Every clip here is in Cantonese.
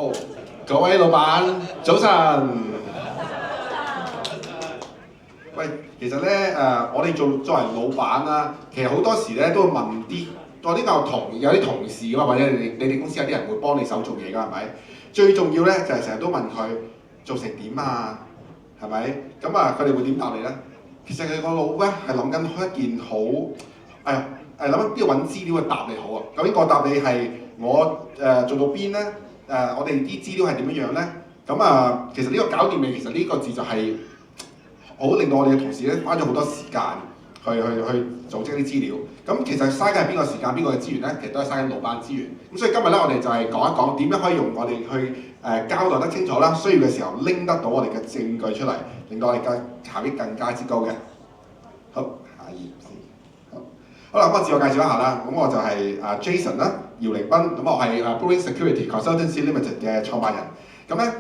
好，各位老闆，早晨。喂，其實咧我哋作為老闆啦，其實好多時咧都會問啲，我呢個有啲同事㗎嘛，或者你哋公司有啲人會幫你手做嘢㗎，係咪？最重要咧就係成日都問佢做成點啊，係咪？咁啊，佢哋會點答你咧？其實佢個腦咧係諗緊一件好諗緊邊度揾資料去答你好啊？究竟個答你係我做到邊咧？我哋啲資料係點樣樣咧？咁啊，其實呢個搞掂未？其實呢個字就係好令到我哋嘅同事咧花咗好多時間去組織啲資料。咁其實嘥緊係邊個時間、邊個嘅資源咧？其實都係嘥緊老闆資源。咁所以今日咧，我哋就係講一講點樣可以用我哋去交代得清楚啦，需要嘅時候拎得到我哋嘅證據出嚟，令到我哋嘅效益更加之高嘅。好，下一頁先。好啦，咁我自我介紹一下啦。咁我就係Jason 啦，姚凌斌。咁我係Blueink Security Consultancy Limited 嘅創辦人。咁咧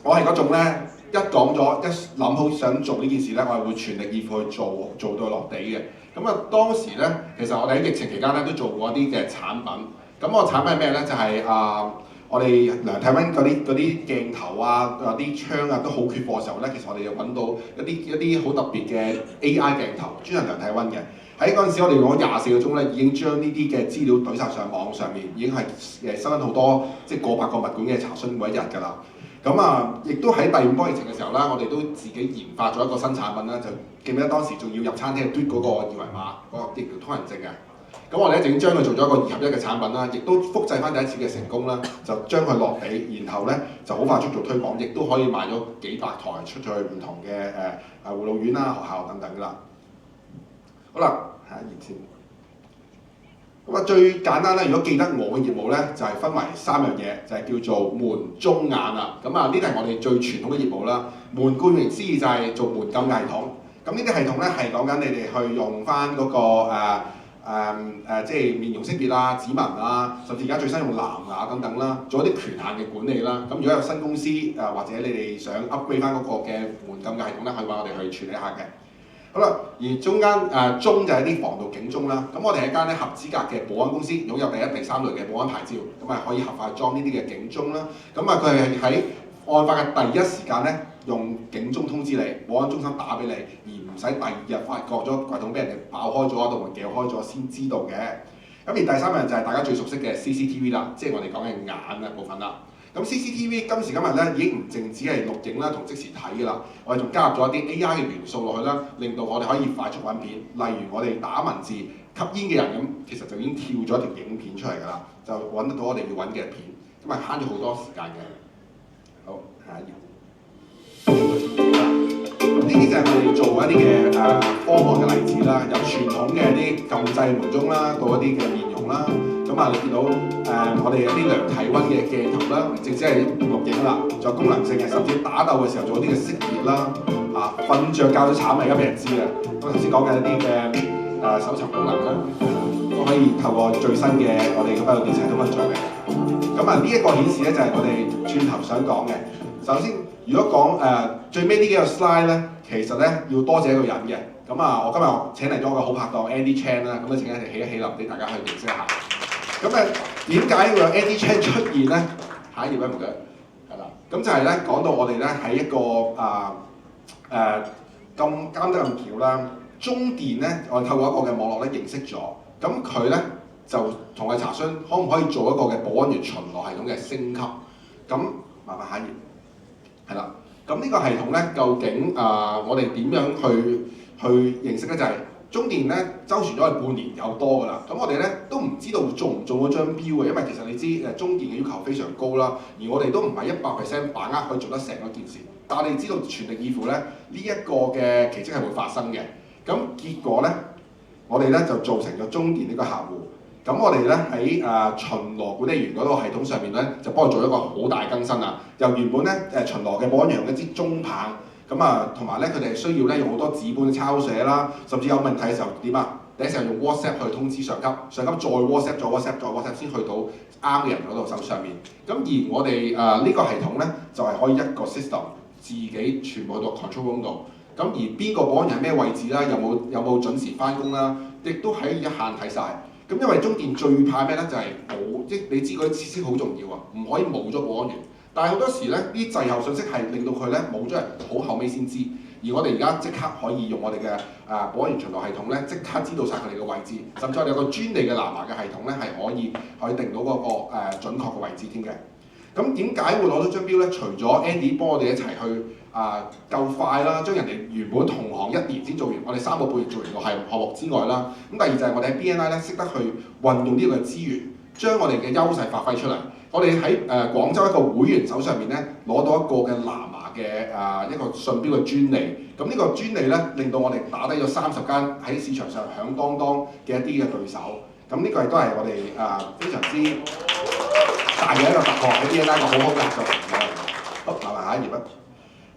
我係嗰種咧，一講咗一諗好想做呢件事咧，我係會全力以赴去做到落地嘅。咁啊，當時咧，其實我哋喺疫情期間咧都做過一啲嘅產品。咁個產品係咩咧？就係我哋量體溫嗰啲鏡頭啊、啲槍啊都好缺貨嘅時候咧，其實我哋就揾到一啲好特別嘅 AI 鏡頭，專人量體溫嘅。喺嗰陣時，我哋用咗24個鐘咧，已經將呢啲嘅資料懟晒上網上面，已經係收緊好多即係過百個物管嘅查詢每一日㗎啦。咁啊，亦都喺第5波疫情嘅時候啦，我哋都自己研發咗一個新產品啦，就記唔記得當時仲要入餐廳嘟嗰個二維碼，嗰個疫苗通行證嘅。咁我哋咧就已經將佢做咗一個2合1嘅產品啦，亦都複製翻第一次嘅成功啦，就將佢落地，然後咧就好快速做推廣，亦都可以賣咗幾百台出去唔同嘅護老院啦、學校等等㗎啦。好啦，下一頁先。咁啊，最簡單咧，如果記得我嘅業務咧，就係分為3樣嘢，就係叫做門、中、眼啦。咁啊，呢啲係我哋最傳統嘅業務啦。門顧名思義就係做門禁嘅系統。咁呢啲系統咧係講緊你哋去用翻嗰個即係面容識別啦、指紋啦，甚至而家最新用藍牙等等啦，做一啲權限嘅管理啦。咁如果有新公司或者你哋想 upgrade 翻嗰個嘅門禁嘅系統咧，可以揾我哋去處理一下嘅。好啦，而中間鐘就係一啲防盜警鐘啦。咁我哋係一間咧合資格嘅保安公司，擁有第1、第3類嘅保安牌照，咁啊可以合法裝呢啲嘅警鐘啦。咁啊佢係喺案發嘅第一時間咧，用警鐘通知你，保安中心打俾你，而唔使第2日發覺咗櫃桶俾人哋爆開咗，道門撬開咗先知道嘅。咁而第3樣就係大家最熟悉嘅 CCTV 啦，即係我哋講嘅眼嘅部分啦。咁 CCTV 今時今日咧已經唔淨止係錄影啦同即時睇㗎啦，我哋仲加入咗一啲 AI 嘅元素落去啦，令到我哋可以快速揾片。例如我哋打文字吸煙嘅人咁，其實就已經跳咗一條影片出嚟㗎啦，就揾得到我哋要揾嘅片，咁啊慳咗好多時間嘅。好，下一頁。呢啲就係我哋做一啲嘅方案嘅例子啦，由傳統嘅一啲撳掣門鐘啦，到一啲嘅面容啦。咁啊，你見到我哋有啲量體溫嘅鏡頭啦，直接係錄影啦，仲有功能性嘅，甚至打鬥嘅時候做一啲嘅識別啦。瞓着覺都慘啊，而家俾人知啦。咁頭先講嘅一啲嘅搜尋功能啦，都可以透過最新嘅我哋嘅閉路電視系統去做嘅。咁啊，呢一個顯示咧就係我哋轉頭想講嘅。首先，如果講最尾呢幾個 slide 咧，其實咧要多謝一個人嘅。咁啊，我今日請嚟咗我嘅好拍檔 Andy Chan 啦，咁啊請佢哋起一起立俾大家去認識一下。咁點解會有 Andy Chan 出現咧？下一頁咧唔該，係啦。咁就係咧講到我哋咧喺一個咁啱得咁巧啦，中電咧我哋透過一個嘅網絡咧認識咗，咁佢咧就同我哋查詢可唔可以做一個嘅保安員巡邏系統嘅升級。咁麻煩下一頁。係啦，咁呢個系統咧，究竟我哋點樣去認識咧？就係中電咧周旋咗係半年有多㗎啦。咁我哋咧都唔知道中唔中嗰張標嘅，因為其實你知中電嘅要求非常高啦，而我哋都唔係100%把握可以做得成嗰件事。但係我哋知道全力以赴咧，呢一個嘅奇蹟係會發生嘅。咁結果咧，我哋咧就造成咗中電呢個客戶。咁我哋咧喺巡邏管理員嗰個系統上面咧，就幫佢做一個好大更新啦。由原本咧巡邏嘅保安員用一支中棒，咁啊同埋咧佢哋需要咧用好多紙本抄寫啦，甚至有問題嘅時候點啊？第一時候用 WhatsApp 去通知上級，上級再 WhatsApp 再 WhatsApp 再 WhatsApp 先去到啱嘅人嗰度手上面。咁而我哋呢個系統咧就係可以一個 system 自己全部去到 control room 度。咁而邊個保安員喺咩位置啦？有冇準時翻工啦？亦都喺一限睇晒。咁咁因為中電最怕咩咧？就係冇，即係你知嗰啲知識好重要啊，唔可以冇咗保安員。但係好多時咧，啲滯後信息係令到佢咧冇咗人，好後尾先知。而我哋而家即刻可以用我哋嘅保安員巡邏系統咧，即刻知道晒佢哋嘅位置，甚至我哋有個專利嘅藍牙嘅系統咧，係可以定到嗰個準確嘅位置添嘅。咁點解會攞到張標咧？除咗 Andy 幫我哋一齊去夠快啦，將人哋原本同行1年先做完，我哋3個半月做完個項目之外啦，咁第二就係我哋喺 BNI 咧識得去運用呢個資源，將我哋嘅優勢發揮出嚟。我哋喺廣州一個會員手上面咧攞到一個嘅藍牙嘅一個信標嘅專利。咁呢個專利咧令到我哋打低咗30間喺市場上響當當嘅一啲嘅對手。咁呢個亦都係我哋非常之大嘅一個突破，喺 BNI 個好好嘅合作。好，麻煩下一頁啦。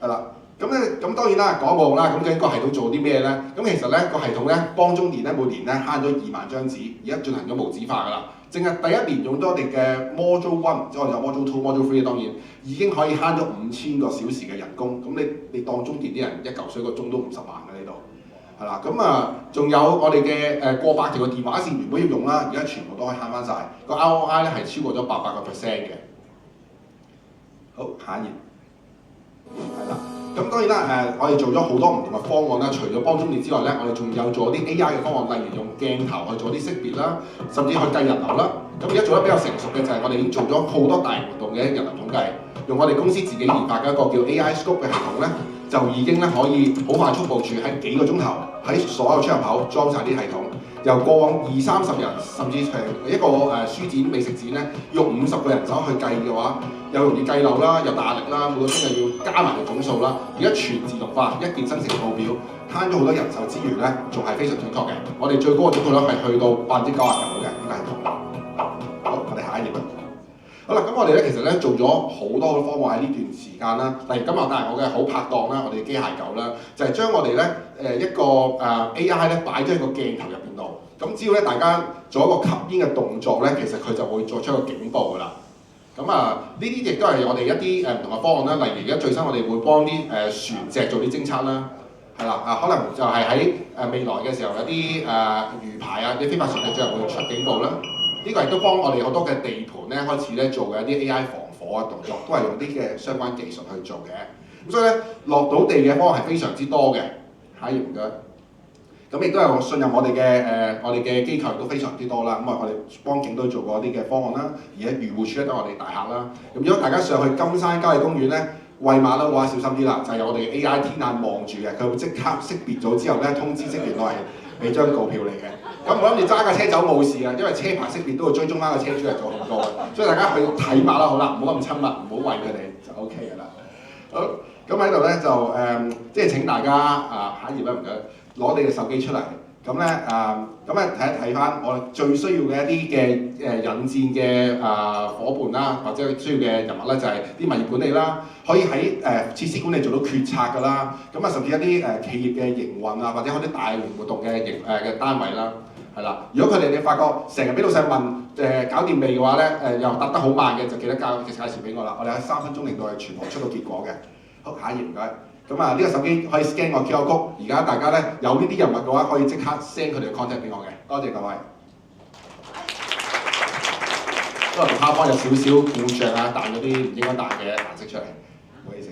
係啦，咁當然啦，講冇用啦。咁究竟個系統做啲咩咧？咁其實咧個系統咧幫中電咧每年咧慳咗2萬張紙，而家進行咗無紙化㗎啦。淨係第一年用咗我哋嘅 Module 1，即係我哋有 Module 2、Module 3，當然已經可以慳咗5000個小時嘅人工。咁你當中電啲人一嚿水個鐘都50萬嘅呢度。係啦，咁仲有我哋嘅過百條嘅電話線原本要用啦，而家全部都可以慳翻晒。個 ROI 咧係超過咗800%嘅。好，下一頁。係啦，咁當然啦，我哋做咗好多唔同嘅方案啦。除咗幫中電之外咧，我哋仲有做啲 AI 嘅方案，例如用鏡頭去做啲識別啦，甚至去計人流啦。咁而家做得比較成熟嘅就係我哋已經做咗好多大型活動嘅人流統計，用我哋公司自己研發嘅一個叫 AI Scope 嘅系統咧，就已經咧可以好快速部署喺幾個鐘頭喺所有出入口裝晒啲系統。由過往20-30人，甚至係一個書展、美食展咧，用50個人手去計嘅話，又容易計漏啦，又大壓力啦，每個鐘又要加埋個總數啦。而家全自動化，一鍵生成報表，慳咗好多人手資源咧，仲係非常準確嘅。我哋最高嘅準確率係去到99%嘅呢個系統。好，我哋下一頁啦。好啦，咁我哋咧其實咧做咗好多嘅方案喺呢段時間啦。例如今日帶嚟我嘅好拍檔啦，我哋嘅機械狗啦，就係將我哋咧一個AI 咧擺咗喺個鏡頭入邊度。咁只要咧大家做一個吸煙嘅動作咧，其實佢就會作出一個警報㗎啦。咁呢啲亦都係我哋一啲唔同嘅方案啦。例如而家最新我哋會幫啲船隻做啲偵測啦，係啦可能就係喺未來嘅時候有啲魚排啊、啲非法船隻最後會出警報啦。呢個亦都幫我哋好多嘅地盤咧開始咧做嘅一啲 AI 防火嘅動作，都係用啲嘅相關技術去做嘅。咁所以咧落到地嘅方案係非常之多嘅。下一頁唔該。咁亦都係信任我哋嘅機構都非常之多啦。咁我哋幫警隊做過一啲嘅方案啦，而家漁護署咧都係我哋大客啦。咁如果大家上去金山郊野公園咧餵馬騮嘅話，小心啲啦，就係有我哋嘅 AI 天眼望住嘅，佢會即刻識別咗之後咧通知職員我係俾張告票嚟嘅。咁唔好諗住揸架車走冇事啊，因為車牌識別都會追蹤翻個車主嚟做控告嘅。所以大家去睇馬騮好啦，唔好咁親密，唔好餵佢哋就 OK 㗎啦。好，咁喺度咧就即係請大家下一頁啦，唔該。攞你嘅手機出嚟，咁咧睇一睇翻我哋最需要嘅一啲嘅引薦嘅夥伴啦，或者需要嘅人物咧，就係啲物業管理啦，可以喺設施管理做到決策㗎啦。咁甚至一啲企業嘅營運啊，或者一啲大型活動嘅嘅單位啦，係啦。如果你發覺成日俾老細問搞掂未嘅話咧，又答得好慢嘅，就記得介紹俾我啦。我哋喺3分鐘令到係全部出到結果嘅。好，下一頁唔該。咁呢個手機可以 scan 個 QR code， 而家大家咧有呢啲人物嘅話，可以即刻 send 佢哋嘅 contact 俾我嘅。多謝各位。因為PowerPoint有少少故障啊，彈咗啲唔應該彈嘅顏色出嚟，唔好意思。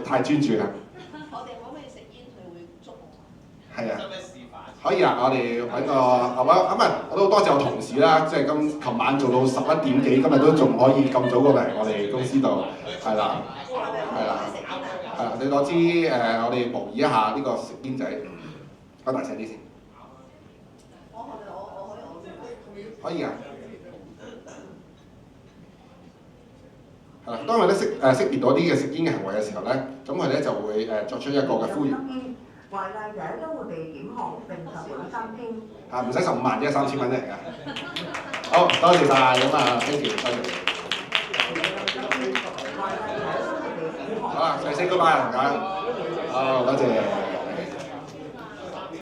太專注啦。我哋可唔可以食煙？佢會捉我。係啊。可以啊，我哋揾個我都多謝我同事啦，即係琴晚做到11點幾，今日都仲可以咁早過嚟我哋公司度，係啦，你攞支我哋模擬一下呢個食煙仔，開大聲啲先。可以啊。係啦，當佢咧識別到啲嘅食煙嘅行為嘅時候咧，咁佢咧就會作出一個嘅呼籲。違例者都會被檢控並罰款3千。唔使15萬啫，3000蚊嚟㗎。好，多謝晒，咁thank you，多謝。好啦，再 say goodbye 啦，唔該。好，多謝。